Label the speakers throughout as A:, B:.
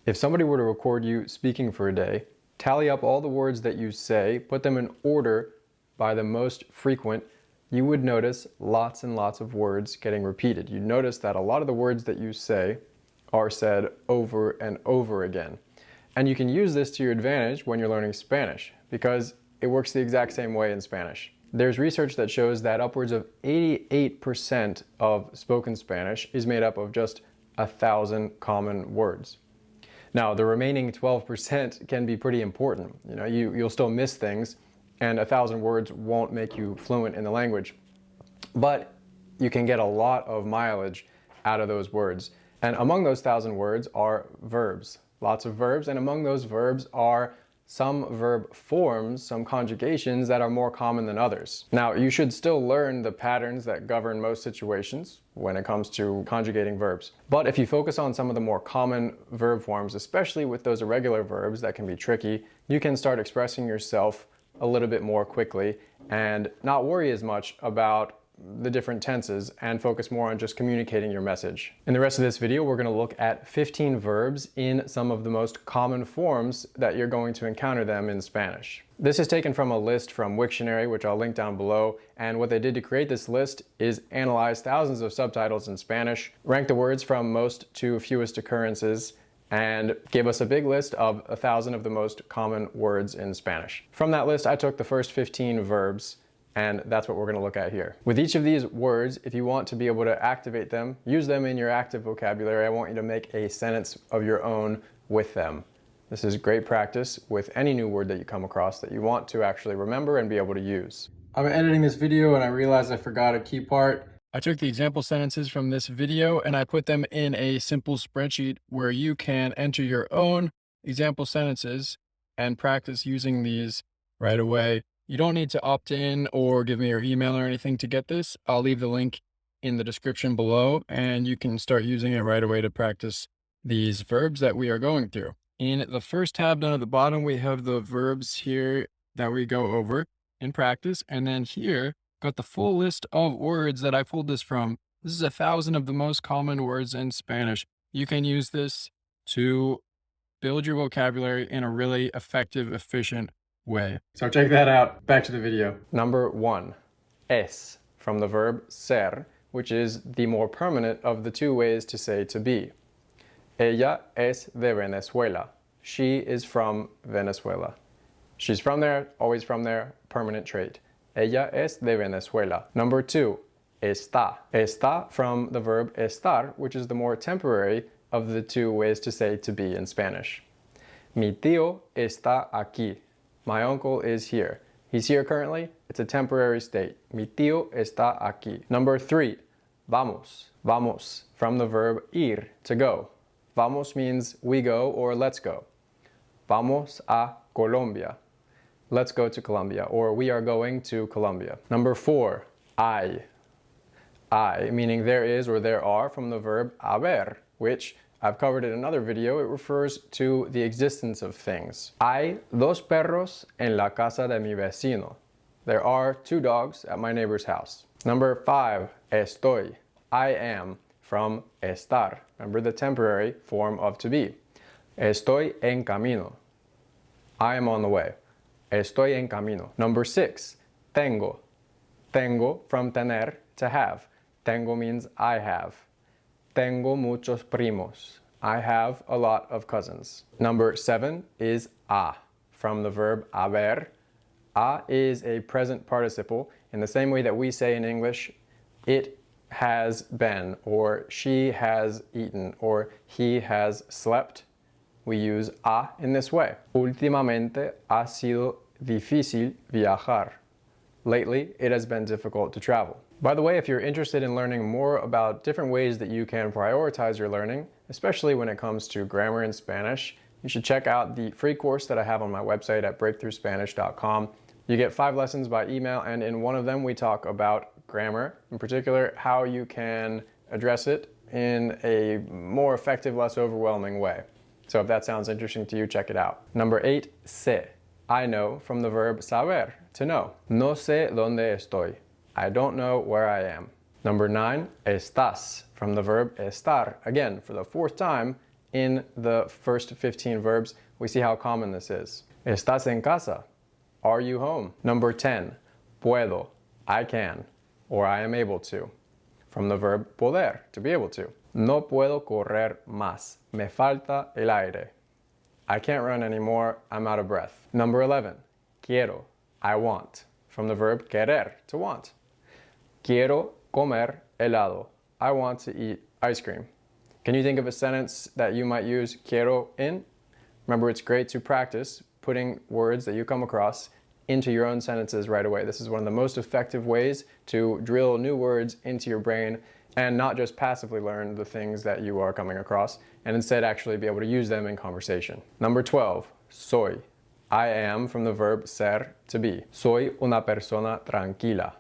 A: If somebody were to record you speaking for a day, tally up all the words that you say, put them in order by the most frequent, you would notice lots and lots of words getting repeated. You'd notice that a lot of the words that you say are said over and over again. And you can use this to your advantage when you're learning Spanish, because it works the exact same way in Spanish. There's research that shows that upwards of 88% of spoken Spanish is made up of just 1,000 common words. Now, the remaining 12% can be pretty important. You'll still miss things, and 1,000 words won't make you fluent in the language. But you can get a lot of mileage out of those words. And among those 1,000 words are verbs. Lots of verbs, and among those verbs are some verb forms, some conjugations that are more common than others. Now, you should still learn the patterns that govern most situations when it comes to conjugating verbs. But if you focus on some of the more common verb forms, especially with those irregular verbs that can be tricky, you can start expressing yourself a little bit more quickly and not worry as much about the different tenses and focus more on just communicating your message. In the rest of this video, we're going to look at 15 verbs in some of the most common forms that you're going to encounter them in Spanish. This is taken from a list from Wiktionary, which I'll link down below, and what they did to create this list is analyze thousands of subtitles in Spanish, rank the words from most to fewest occurrences, and gave us a big list of 1,000 of the most common words in Spanish. From that list, I took the first 15 verbs, and that's what we're going to look at here. With each of these words, if you want to be able to activate them, use them in your active vocabulary. I want you to make a sentence of your own with them. This is great practice with any new word that you come across that you want to actually remember and be able to use. I'm editing this video and I realized I forgot a key part. I took the example sentences from this video and I put them in a simple spreadsheet where you can enter your own example sentences and practice using these right away. You don't need to opt in or give me your email or anything to get this. I'll leave the link in the description below and you can start using it right away to practice these verbs that we are going through. In the first tab down at the bottom, we have the verbs here that we go over in practice. And then here, got the full list of words that I pulled this from. This is 1,000 of the most common words in Spanish. You can use this to build your vocabulary in a really effective, efficient way. So check that out. Back to the video. Number 1, es, from the verb ser, which is the more permanent of the two ways to say to be. Ella es de Venezuela. She is from Venezuela. She's from there, always from there, permanent trait. Ella es de Venezuela. Number 2, está. Está from the verb estar, which is the more temporary of the two ways to say to be in Spanish. Mi tío está aquí. My uncle is here. He's here currently. It's a temporary state. Mi tío está aquí. Number 3, vamos. Vamos, from the verb ir, to go. Vamos means we go or let's go. Vamos a Colombia. Let's go to Colombia, or we are going to Colombia. Number 4, hay. Hay, meaning there is or there are, from the verb haber, which I've covered in another video. It refers to the existence of things. Hay dos perros en la casa de mi vecino. There are 2 dogs at my neighbor's house. Number 5, estoy. I am, from estar. Remember the temporary form of to be. Estoy en camino. I am on the way. Estoy en camino. Number 6, tengo. Tengo, from tener, to have. Tengo means I have. Tengo muchos primos. I have a lot of cousins. Number 7 is a, from the verb haber. A is a present participle in the same way that we say in English, it has been, or she has eaten, or he has slept. We use a in this way. Últimamente ha sido difícil viajar. Lately, it has been difficult to travel. By the way, if you're interested in learning more about different ways that you can prioritize your learning, especially when it comes to grammar in Spanish, you should check out the free course that I have on my website at breakthroughspanish.com. You get 5 lessons by email, and in one of them we talk about grammar, in particular how you can address it in a more effective, less overwhelming way. So if that sounds interesting to you, check it out. Number 8, sé. I know, from the verb saber, to know. No sé dónde estoy. I don't know where I am. Number 9, estás, from the verb estar. Again, for the 4th time, in the first 15 verbs, we see how common this is. ¿Estás en casa? Are you home? Number 10, puedo, I can, or I am able to. From the verb poder, to be able to. No puedo correr más, me falta el aire. I can't run anymore, I'm out of breath. Number 11, quiero, I want. From the verb querer, to want. Quiero comer helado, I want to eat ice cream. Can you think of a sentence that you might use quiero in? Remember, it's great to practice putting words that you come across into your own sentences right away. This is one of the most effective ways to drill new words into your brain and not just passively learn the things that you are coming across, and instead actually be able to use them in conversation. Number 12, soy. I am from the verb ser, to be. Soy una persona tranquila.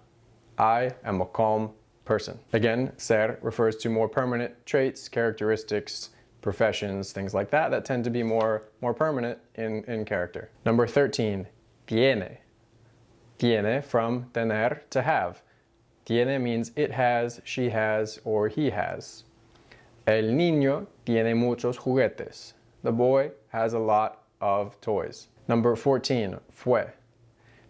A: I am a calm person. Again, ser refers to more permanent traits, characteristics, professions, things like that, that tend to be more permanent in character. Number 13, tiene. Tiene from tener, to have. Tiene means it has, she has, or he has. El niño tiene muchos juguetes. The boy has a lot of toys. Number 14, fue.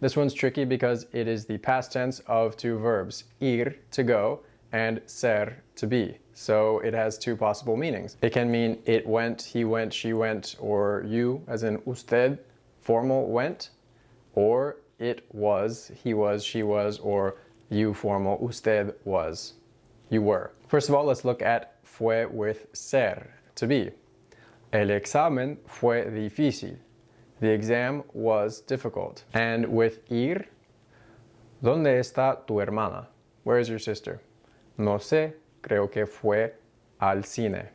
A: This one's tricky because it is the past tense of two verbs, ir, to go, and ser, to be. So it has two possible meanings. It can mean it went, he went, she went, or you, as in usted, formal, went, or it was, he was, she was, or you, formal, usted, was, you were. First of all, let's look at fue with ser, to be. El examen fue difícil. The exam was difficult. And with ir, ¿dónde está tu hermana? Where is your sister? No sé, creo que fue al cine.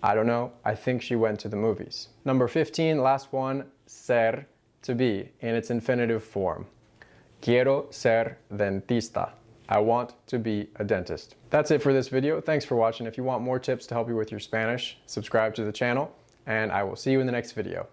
A: I don't know, I think she went to the movies. Number 15, last one, ser, to be, in its infinitive form. Quiero ser dentista. I want to be a dentist. That's it for this video. Thanks for watching. If you want more tips to help you with your Spanish, subscribe to the channel, and I will see you in the next video.